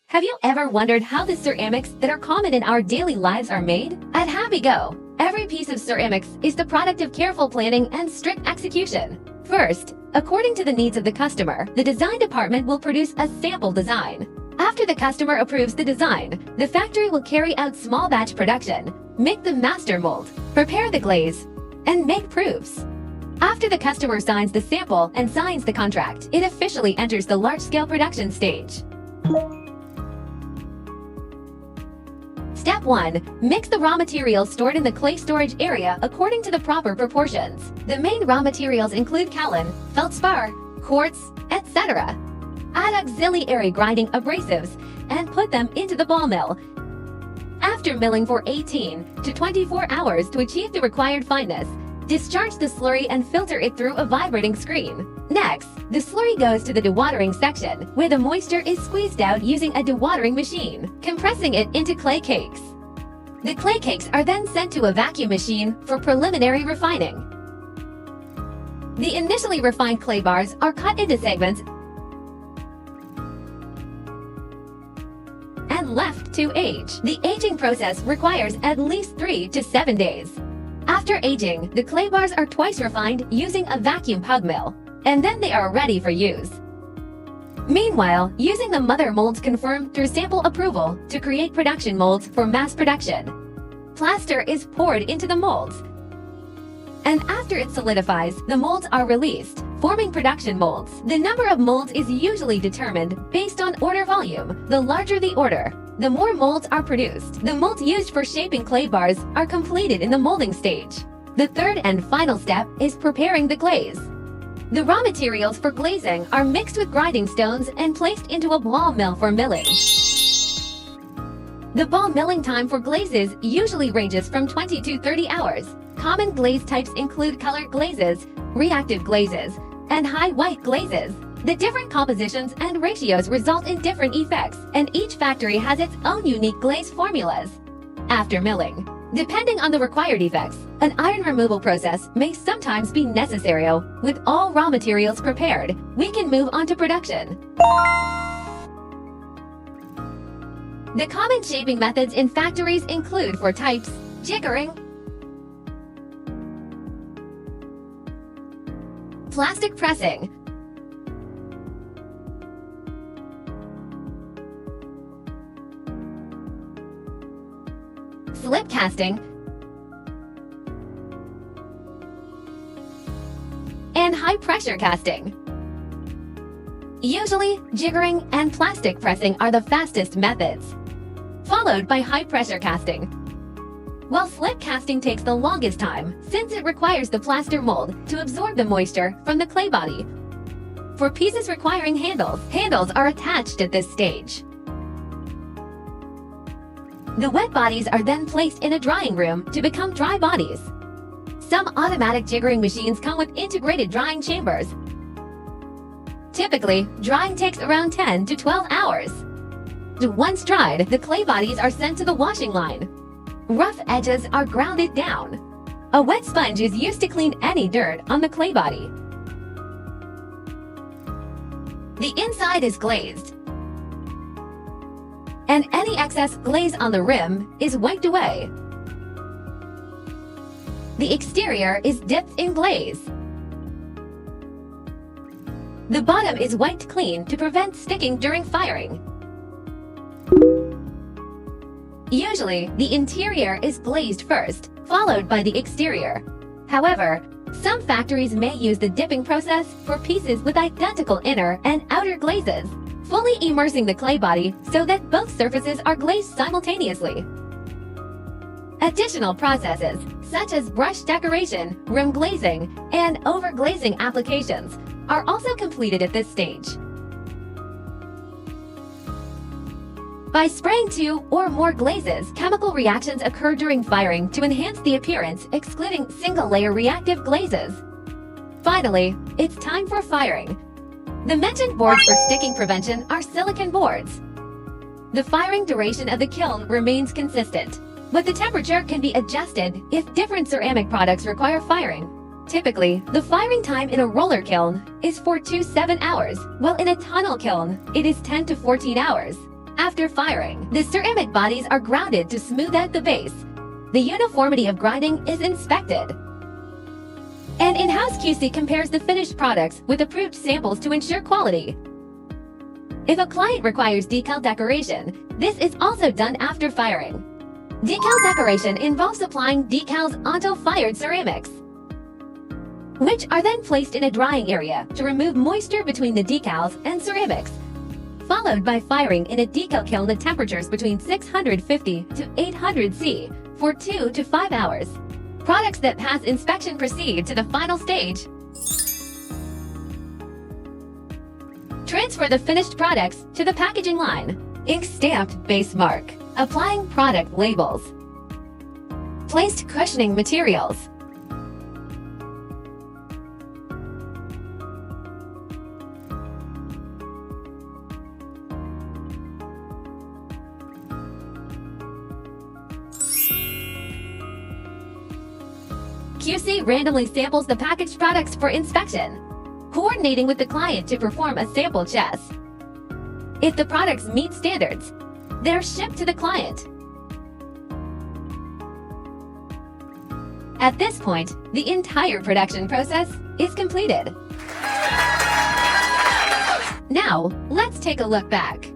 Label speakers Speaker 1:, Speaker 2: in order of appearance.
Speaker 1: Have you ever wondered how the ceramics that are common in our daily lives are made? At Happy Go, every piece of ceramics is the product of careful planning and strict execution. First, according to the needs of the customer, the design department will produce a sample design. After the customer approves the design, the factory will carry out small batch production, make the master mold, prepare the glaze, and make proofs. After the customer signs the sample and signs the contract, it officially enters the large-scale production stage. Step 1. Mix the raw materials stored in the clay storage area according to the proper proportions. The main raw materials include kaolin, feldspar, quartz, etc. Add auxiliary grinding abrasives and put them into the ball mill. After milling for 18 to 24 hours to achieve the required fineness, discharge the slurry and filter it through a vibrating screen. Next, the slurry goes to the dewatering section, where the moisture is squeezed out using a dewatering machine, compressing it into clay cakes. The clay cakes are then sent to a vacuum machine for preliminary refining. The initially refined clay bars are cut into segments and left to age. The aging process requires at least 3 to 7 days. After aging, the clay bars are twice refined using a vacuum pug mill, and then they are ready for use. Meanwhile, using the mother molds confirmed through sample approval to create production molds for mass production. Plaster is poured into the molds, and after it solidifies, the molds are released, forming production molds. The number of molds is usually determined based on order volume. The larger the order, the more molds are produced. The molds used for shaping clay bars are completed in the molding stage. The third and final step is preparing the glaze. The raw materials for glazing are mixed with grinding stones and placed into a ball mill for milling. The ball milling time for glazes usually ranges from 20 to 30 hours. Common glaze types include colored glazes, reactive glazes, and high white glazes. The different compositions and ratios result in different effects, and each factory has its own unique glaze formulas. After milling, depending on the required effects, an iron removal process may sometimes be necessary. With all raw materials prepared, we can move on to production. The common shaping methods in factories include for types, jiggering, plastic pressing, slip casting, and high-pressure casting. Usually, jiggering and plastic pressing are the fastest methods, followed by high-pressure casting, while slip casting takes the longest time since it requires the plaster mold to absorb the moisture from the clay body. For pieces requiring handles, handles are attached at this stage. The wet bodies are then placed in a drying room to become dry bodies. Some automatic jiggering machines come with integrated drying chambers. Typically, drying takes around 10 to 12 hours. Once dried, the clay bodies are sent to the washing line. Rough edges are grounded down. A wet sponge is used to clean any dirt on the clay body. The inside is glazed, and any excess glaze on the rim is wiped away. The exterior is dipped in glaze. The bottom is wiped clean to prevent sticking during firing. Usually, the interior is glazed first, followed by the exterior. However, some factories may use the dipping process for pieces with identical inner and outer glazes, fully immersing the clay body so that both surfaces are glazed simultaneously. Additional processes, such as brush decoration, rim glazing, and overglazing applications, are also completed at this stage. By spraying 2 or more glazes, chemical reactions occur during firing to enhance the appearance, excluding single-layer reactive glazes. Finally, it's time for firing. The mentioned boards for sticking prevention are silicon boards. The firing duration of the kiln remains consistent, but the temperature can be adjusted if different ceramic products require firing. Typically, the firing time in a roller kiln is 4 to 7 hours, while in a tunnel kiln, it is 10 to 14 hours. After firing, the ceramic bodies are grounded to smooth out the base. The uniformity of grinding is inspected. An in-house QC compares the finished products with approved samples to ensure quality. If a client requires decal decoration, this is also done after firing. Decal decoration involves applying decals onto fired ceramics, which are then placed in a drying area to remove moisture between the decals and ceramics, followed by firing in a decal kiln at temperatures between 650 to 800 C for 2 to 5 hours. Products that pass inspection proceed to the final stage. Transfer the finished products to the packaging line. Ink stamped base mark. Applying product labels. Placed cushioning materials. QC randomly samples the packaged products for inspection, coordinating with the client to perform a sample test. If the products meet standards, they're shipped to the client. At this point, the entire production process is completed. Now, let's take a look back.